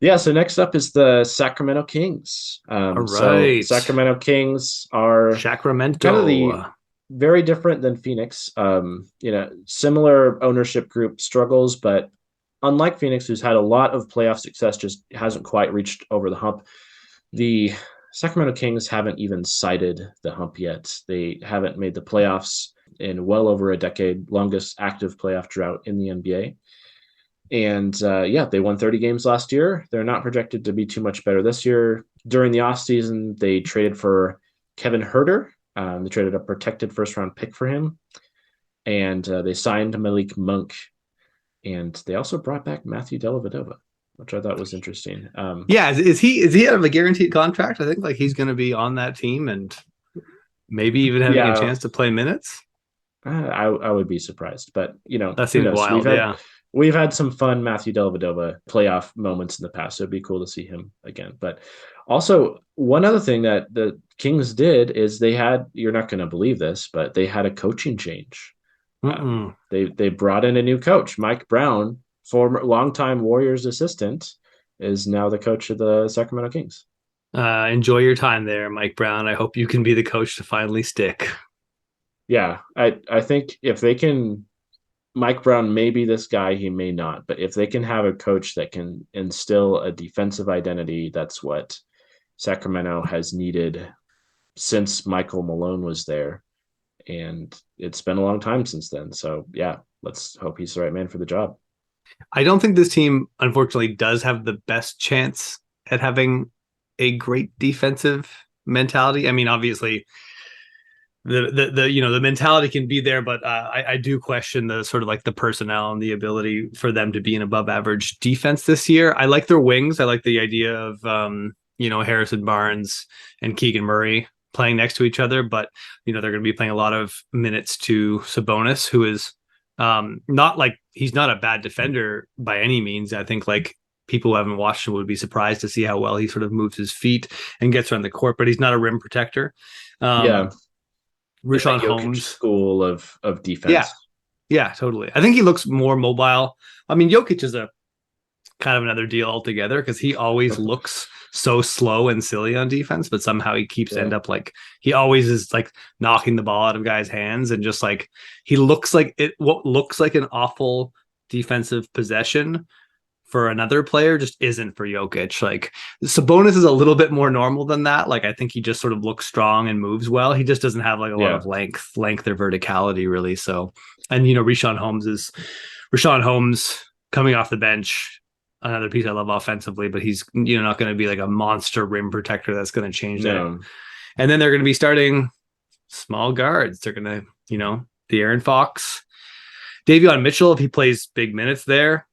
Yeah, so next up is the Sacramento Kings. All So right. Sacramento Kings are kind of the Sacramento. very different than Phoenix. Similar ownership group struggles, but unlike Phoenix, who's had a lot of playoff success, just hasn't quite reached over the hump. The Sacramento Kings haven't even sighted the hump yet. They haven't made the playoffs in well over a decade, longest active playoff drought in the NBA. And yeah, they won 30 games last year. They're not projected to be too much better this year. During the offseason, they traded for Kevin Herter. They traded a protected first round pick for him. And they signed Malik Monk. And they also brought back Matthew Dellavedova, which I thought was interesting. Yeah, is he out of a guaranteed contract? I think like he's going to be on that team and maybe even having a Yeah, chance to play minutes. I would be surprised, but That who seems knows? wild. Yeah. We've had some fun Matthew Dellavedova playoff moments in the past, so it'd be cool to see him again. But also, one other thing that the Kings did is they had, you're not going to believe this, but they had a coaching change. Mm-mm. They brought in a new coach, Mike Brown, former longtime Warriors assistant, is now the coach of the Sacramento Kings. Enjoy your time there, Mike Brown. I hope you can be the coach to finally stick. Yeah, I think if they can, Mike Brown may be this guy, he may not. But if they can have a coach that can instill a defensive identity, that's what Sacramento has needed since Michael Malone was there. And it's been a long time since then. So, yeah, let's hope he's the right man for the job. I don't think this team, unfortunately, does have the best chance at having a great defensive mentality. I mean, obviously, the mentality can be there, but I do question the sort of like the personnel and the ability for them to be an above average defense this year. I like their wings. I like the idea of Harrison Barnes and Keegan Murray playing next to each other, but they're going to be playing a lot of minutes to Sabonis, who is not like he's not a bad defender by any means. I think like people who haven't watched him would be surprised to see how well he sort of moves his feet and gets around the court, but he's not a rim protector. Yeah, Um, in Rashawn that Jokic Holmes. school of Yeah, defense. yeah, totally. I think he looks more mobile. I mean, Jokic is a kind of another deal altogether because he always looks so slow and silly on defense, but somehow he keeps Yeah. end up like he always is like knocking the ball out of guys' hands and just like he looks like it what looks like an awful defensive possession for another player just isn't for Jokic. Like Sabonis is a little bit more normal than that. Like I think he just sort of looks strong and moves well. He just doesn't have like a lot Yeah. of length or verticality really. So, and Rashawn Holmes coming off the bench. Another piece I love offensively, but he's not going to be like a monster rim protector that's going to change that. No. And then they're going to be starting small guards. They're going to, the Aaron Fox, Davion Mitchell, if he plays big minutes there,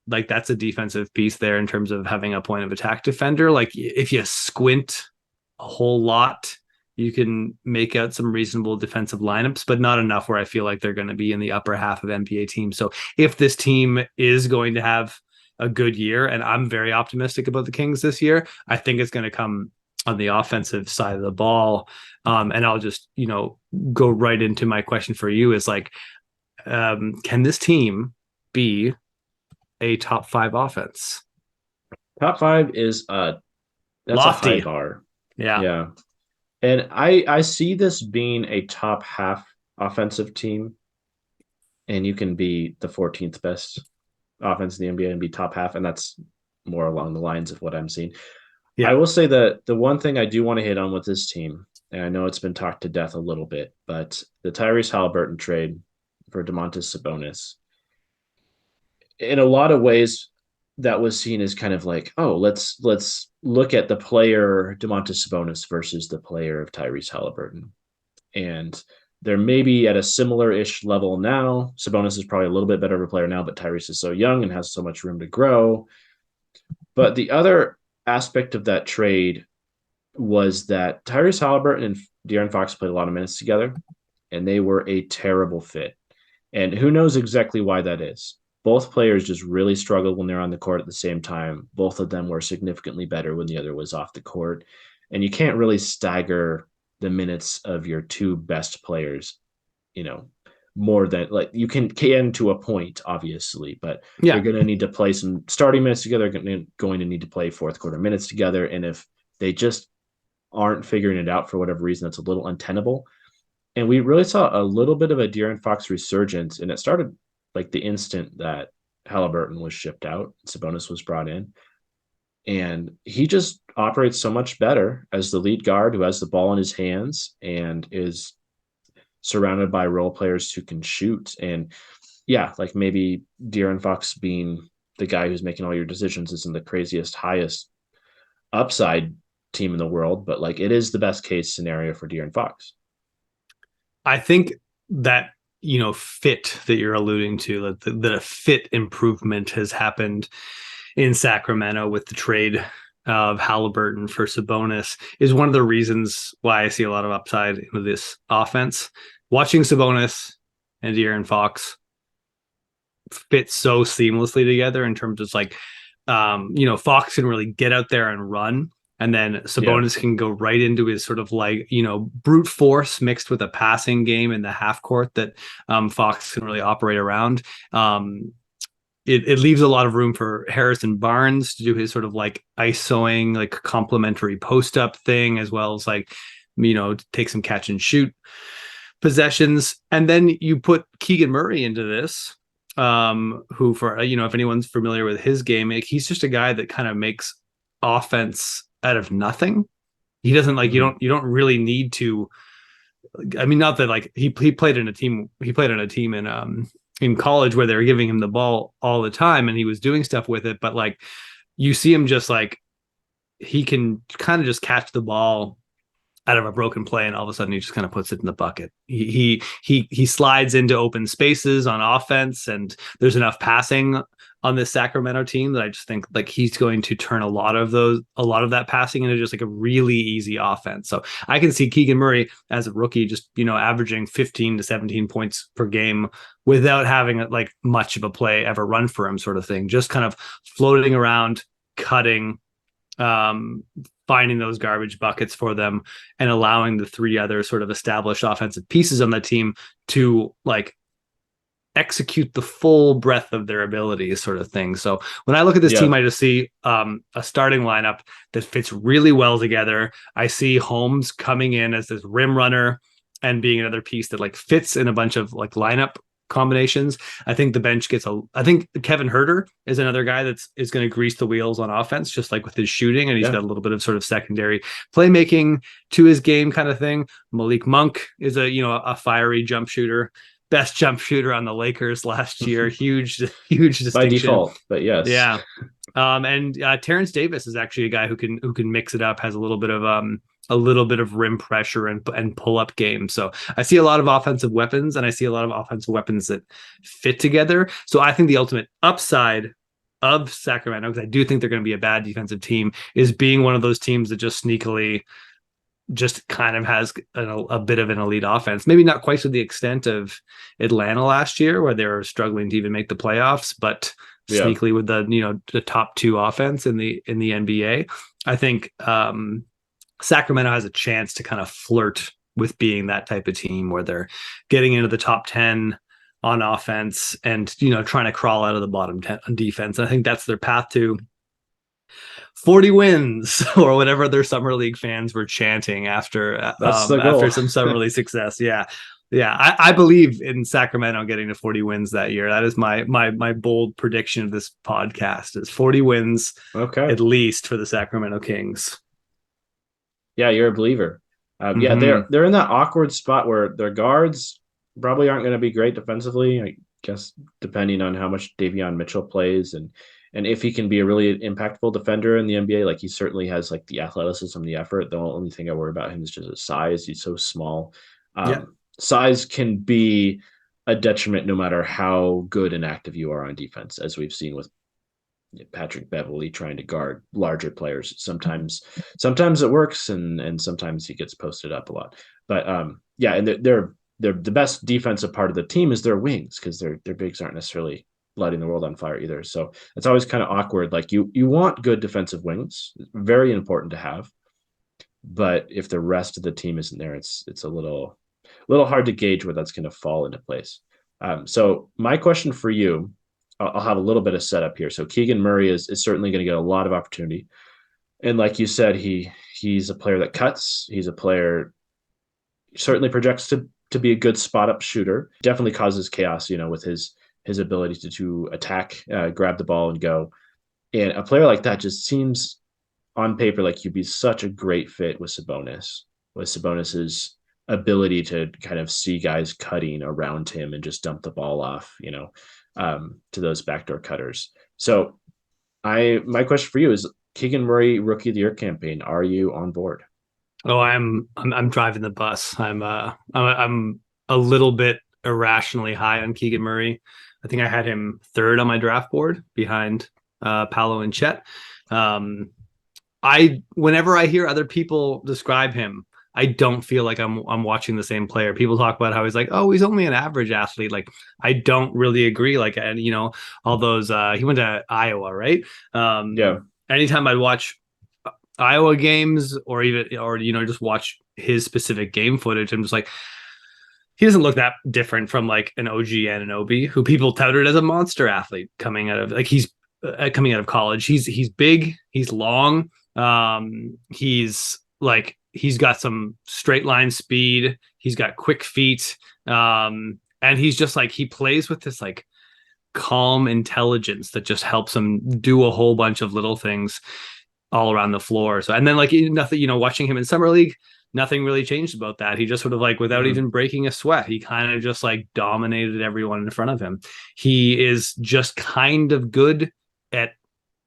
like that's a defensive piece there in terms of having a point of attack defender. Like if you squint a whole lot, you can make out some reasonable defensive lineups, but not enough where I feel like they're going to be in the upper half of NBA teams. So if this team is going to have a good year, and I'm very optimistic about the Kings this year, I think it's going to come on the offensive side of the ball. And I'll just, go right into my question for you is like, can this team be a top five offense? Top five is that's a high Lofty. bar. Yeah. Yeah. And I see this being a top half offensive team, and you can be the 14th best offense in the NBA and be top half, and that's more along the lines of what I'm seeing. I Yeah. will say that the one thing I do want to hit on with this team, and I know it's been talked to death a little bit, but the Tyrese Halliburton trade for Domantas Sabonis, in a lot of ways, that was seen as kind of like, oh, let's look at the player Domantas Sabonis versus the player of Tyrese Halliburton, and they're maybe at a similar-ish level now. Sabonis is probably a little bit better of a player now, but Tyrese is so young and has so much room to grow. But the other aspect of that trade was that Tyrese Halliburton and De'Aaron Fox played a lot of minutes together, and they were a terrible fit. And who knows exactly why that is? Both players just really struggled when they're on the court at the same time. Both of them were significantly better when the other was off the court. And you can't really stagger the minutes of your two best players, you know, more than like you can to a point, obviously, but they're Yeah. going to need to play some starting minutes together. Going to need to play fourth quarter minutes together, and if they just aren't figuring it out for whatever reason, that's a little untenable. And we really saw a little bit of a De'Aaron Fox resurgence, and it started like the instant that Halliburton was shipped out, Sabonis was brought in, and he just operates so much better as the lead guard who has the ball in his hands and is surrounded by role players who can shoot. And yeah, like maybe De'Aaron Fox being the guy who's making all your decisions isn't the craziest, highest upside team in the world, but like it is the best case scenario for De'Aaron Fox. I think that, fit that you're alluding to, that a fit improvement has happened in Sacramento with the trade of Halliburton for Sabonis is one of the reasons why I see a lot of upside into this offense. Watching Sabonis and De'Aaron Fox fit so seamlessly together in terms of like, Fox can really get out there and run. And then Sabonis can go right into his sort of like, brute force mixed with a passing game in the half court that Fox can really operate around. It leaves a lot of room for Harrison Barnes to do his sort of like isoing, like complementary post up thing, as well as like, take some catch and shoot possessions. And then you put Keegan Murray into this, who for, if anyone's familiar with his game, he's just a guy that kind of makes offense out of nothing. He doesn't like, you don't really need to, I mean, not that like he played in a team in college where they were giving him the ball all the time and he was doing stuff with it. But like, you see him just like, he can kind of just catch the ball out of a broken play and all of a sudden he just kind of puts it in the bucket. He slides into open spaces on offense, and there's enough passing on this Sacramento team that I just think like he's going to turn a lot of that passing into just like a really easy offense. So I can see Keegan Murray as a rookie just, averaging 15 to 17 points per game without having like much of a play ever run for him, sort of thing, just kind of floating around, cutting, finding those garbage buckets for them and allowing the three other sort of established offensive pieces on the team to like execute the full breadth of their abilities, sort of thing. So when I look at this team, I just see a starting lineup that fits really well together. I see Holmes coming in as this rim runner and being another piece that like fits in a bunch of like lineup combinations. I think the bench I think Kevin Herter is another guy is going to grease the wheels on offense, just like with his shooting, and he's got a little bit of sort of secondary playmaking to his game kind of thing. Malik Monk is a fiery jump shooter, best jump shooter on the Lakers last year. huge distinction by default, but yes. Yeah. And Terrence Davis is actually a guy who can mix it up, has a little bit of rim pressure and pull up game. So I see a lot of offensive weapons, and I see a lot of offensive weapons that fit together. So I think the ultimate upside of Sacramento, because I do think they're going to be a bad defensive team, is being one of those teams that just sneakily just kind of has a bit of an elite offense. Maybe not quite to the extent of Atlanta last year, where they were struggling to even make the playoffs, but sneakily with the top two offense in the NBA. I think Sacramento has a chance to kind of flirt with being that type of team where they're getting into the top 10 on offense and, trying to crawl out of the bottom 10 on defense. And I think that's their path to 40 wins or whatever their summer league fans were chanting after some summer league success. Yeah. I believe in Sacramento getting to 40 wins that year. That is my bold prediction of this podcast is 40 wins at least for the Sacramento Kings. Yeah, you're a believer. Yeah, they're in that awkward spot where their guards probably aren't going to be great defensively. I guess depending on how much Davion Mitchell plays and if he can be a really impactful defender in the NBA, like he certainly has like the athleticism, the effort. The only thing I worry about him is just his size. He's so small. Size can be a detriment no matter how good and active you are on defense, as we've seen with Patrick Beverley trying to guard larger players. Sometimes it works and sometimes he gets posted up a lot. But and they're the best defensive part of the team is their wings, because their bigs aren't necessarily lighting the world on fire either. So it's always kind of awkward. Like you want good defensive wings, very important to have. But if the rest of the team isn't there, it's a little little hard to gauge where that's going to fall into place. So my question for you, I'll have a little bit of setup here. So Keegan Murray is certainly going to get a lot of opportunity. And like you said, he's a player that cuts. He's a player certainly projects to be a good spot up shooter. Definitely causes chaos, with his ability to attack, grab the ball and go. And a player like that just seems on paper like he'd be such a great fit with Sabonis's ability to kind of see guys cutting around him and just dump the ball off, to those backdoor cutters. So my question for you is Keegan Murray Rookie of the Year campaign. Are you on board? Oh, I'm driving the bus. I'm a little bit irrationally high on Keegan Murray. I think I had him third on my draft board behind Paolo and Chet. Whenever I hear other people describe him, I don't feel like I'm watching the same player. People talk about how he's like, oh, he's only an average athlete. Like, I don't really agree. Like, and all those he went to Iowa, right? Yeah. Anytime I'd watch Iowa games or just watch his specific game footage, I'm just like, he doesn't look that different from like an OG Anunoby, who people touted as a monster athlete coming out of college. He's big, he's long, he's got some straight line speed, he's got quick feet, and he's just like, he plays with this like calm intelligence that just helps him do a whole bunch of little things all around the floor. So, and then like nothing, watching him in summer league, nothing really changed about that. He just sort of like, without even breaking a sweat, he kind of just like dominated everyone in front of him. He is just kind of good at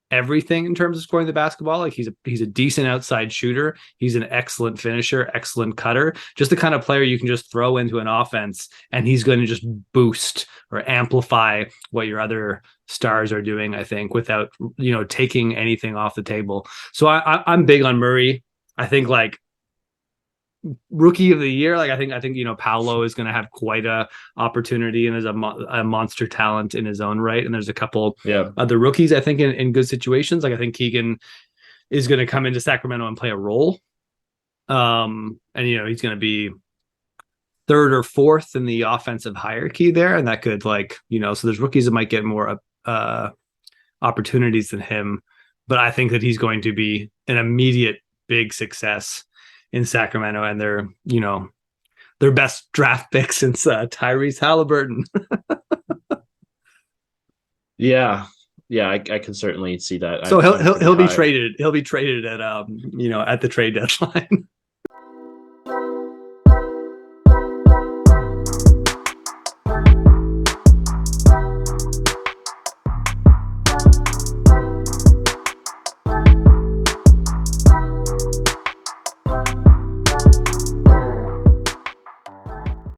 everything in terms of scoring the basketball. Like he's a decent outside shooter. He's an excellent finisher, excellent cutter, just the kind of player you can just throw into an offense and he's going to just boost or amplify what your other stars are doing, I think, without, taking anything off the table. So I'm big on Murray. I think like Rookie of the Year, like I think Paolo is going to have quite a opportunity and is a monster talent in his own right. And there's a couple other rookies I think in good situations. Like I think Keegan is going to come into Sacramento and play a role. And he's going to be third or fourth in the offensive hierarchy there, and that could so there's rookies that might get more opportunities than him, but I think that he's going to be an immediate big success in Sacramento, and their best draft pick since Tyrese Halliburton. I can certainly see that. So he'll be traded. He'll be traded at at the trade deadline.